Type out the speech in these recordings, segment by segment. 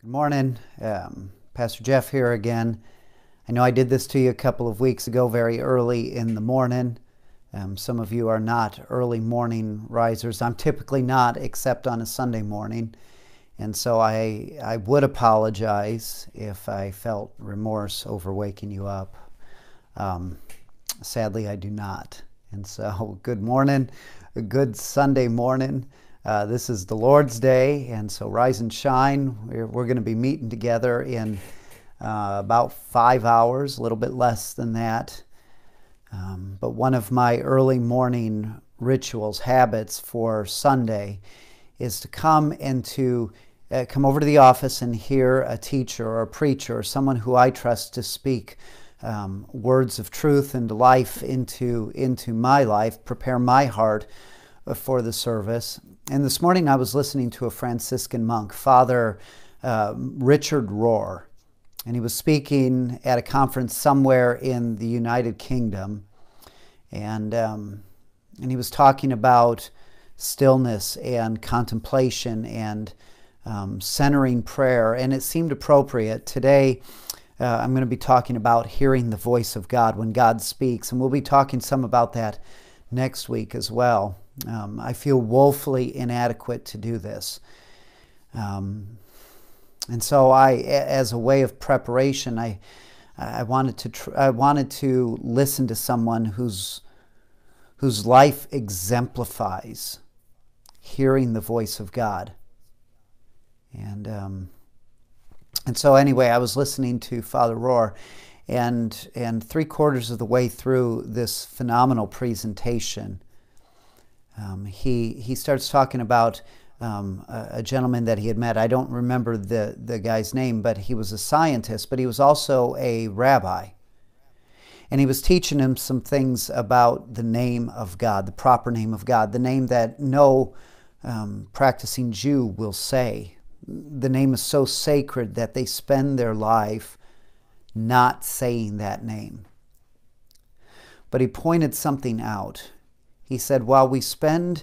Good morning. Pastor Jeff here again. I know I did this to you a couple of weeks ago, very early in the morning. Some of you are not early morning risers. I'm typically not, except on a Sunday morning. And so I would apologize if I felt remorse over waking you up. Sadly, I do not. And so, good morning, a good Sunday morning. This is the Lord's Day, and so rise and shine. We're going to be meeting together in about 5 hours, a little bit less than that. But one of my early morning rituals, habits for Sunday, is to come over to the office and hear a teacher or a preacher or someone who I trust to speak words of truth and life into my life, prepare my heart for the service. And this morning I was listening to a Franciscan monk, Father Richard Rohr, and he was speaking at a conference somewhere in the United Kingdom, and he was talking about stillness and contemplation and centering prayer, and it seemed appropriate. Today I'm going to be talking about hearing the voice of God when God speaks, and we'll be talking some about that next week as well. I feel woefully inadequate to do this. And so as a way of preparation, I wanted to listen to someone whose life exemplifies hearing the voice of God. And so anyway, I was listening to Father Rohr, and 3/4 of the way through this phenomenal presentation, he starts talking about a gentleman that he had met. I don't remember the guy's name, but he was a scientist, but he was also a rabbi. And he was teaching him some things about the name of God, the proper name of God, the name that no practicing Jew will say. The name is so sacred that they spend their life not saying that name. But he pointed something out. He said, while we spend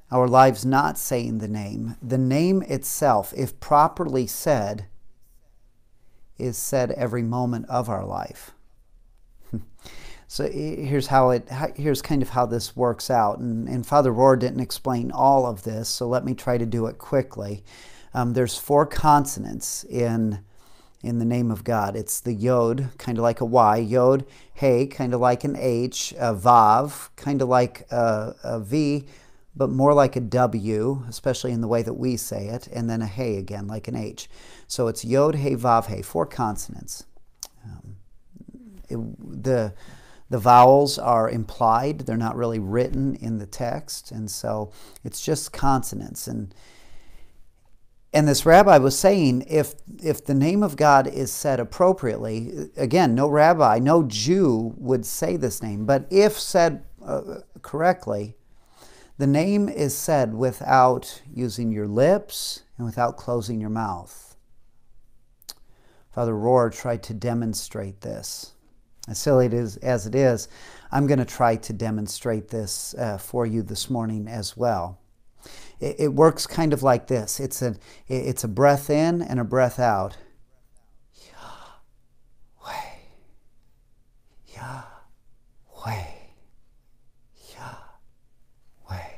our lives not saying the name itself, if properly said, is said every moment of our life. So here's kind of how this works out. And Father Rohr didn't explain all of this, so let me try to do it quickly. There's 4 consonants in the name of God. It's the Yod, kind of like a Y, Yod, Hey, kind of like an H, a Vav, kind of like a V, but more like a W, especially in the way that we say it, and then a Hey again, like an H. So it's Yod, Hey, Vav, Hey, 4 consonants. The vowels are implied. They're not really written in the text, and so it's just consonants. And this rabbi was saying, if the name of God is said appropriately, again, no rabbi, no Jew would say this name, but if said correctly, the name is said without using your lips and without closing your mouth. Father Rohr tried to demonstrate this. As silly as it is, I'm going to try to demonstrate this for you this morning as well. It works kind of like this. It's a breath in and a breath out. Yhwh, Yhwh, Yhwh.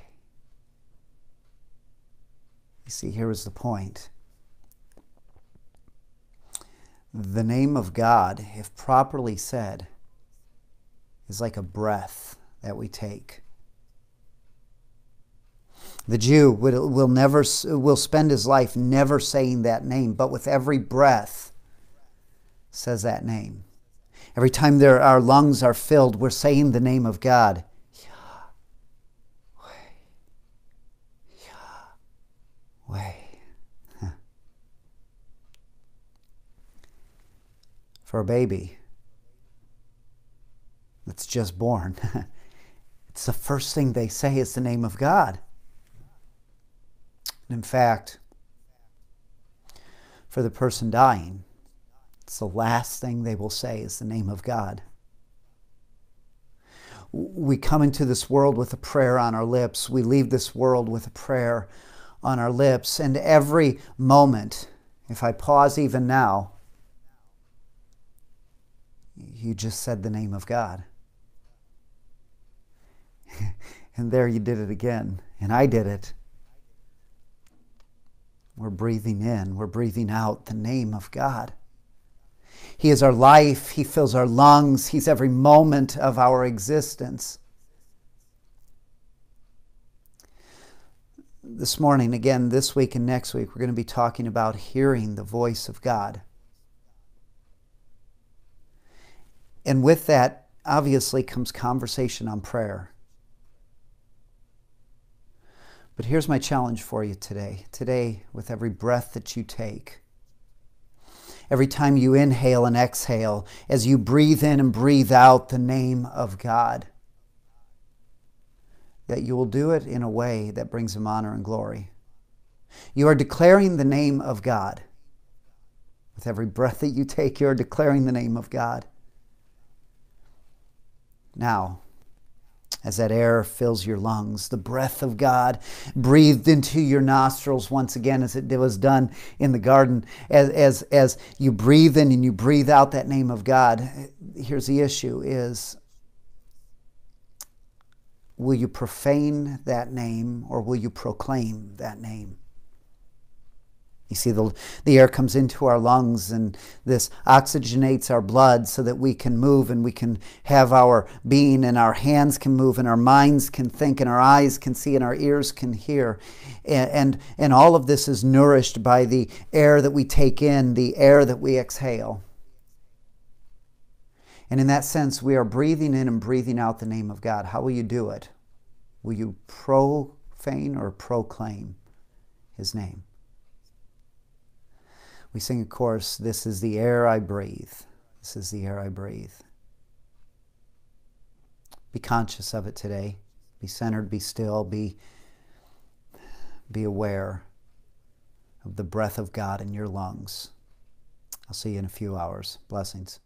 You see, here is the point. The name of God, if properly said, is like a breath that we take. The Jew will spend his life never saying that name, but with every breath says that name. Every time our lungs are filled, we're saying the name of God. Yhwh, Yhwh. For a baby that's just born, it's the first thing they say is the name of God. In fact, for the person dying, it's the last thing they will say is the name of God. We come into this world with a prayer on our lips. We leave this world with a prayer on our lips. And every moment, If I pause even now, you just said the name of God. And there you did it again. And I did it. We're breathing in, we're breathing out the name of God. He is our life. He fills our lungs. He's every moment of our existence. This morning, again, this week and next week, we're going to be talking about hearing the voice of God. And with that, obviously, comes conversation on prayer. But here's my challenge for you today. Today, with every breath that you take, every time you inhale and exhale, as you breathe in and breathe out the name of God, that you will do it in a way that brings Him honor and glory. You are declaring the name of God. With every breath that you take, you are declaring the name of God. Now, as that air fills your lungs, the breath of God breathed into your nostrils once again, as it was done in the garden, as you breathe in and you breathe out that name of God, here's the issue is, will you profane that name or will you proclaim that name? You see, the air comes into our lungs and this oxygenates our blood so that we can move and we can have our being, and our hands can move and our minds can think and our eyes can see and our ears can hear. And all of this is nourished by the air that we take in, the air that we exhale. And in that sense, we are breathing in and breathing out the name of God. How will you do it? Will you profane or proclaim His name? We sing a chorus, "This is the air I breathe. This is the air I breathe." Be conscious of it today. Be centered, be still, be aware of the breath of God in your lungs. I'll see you in a few hours. Blessings.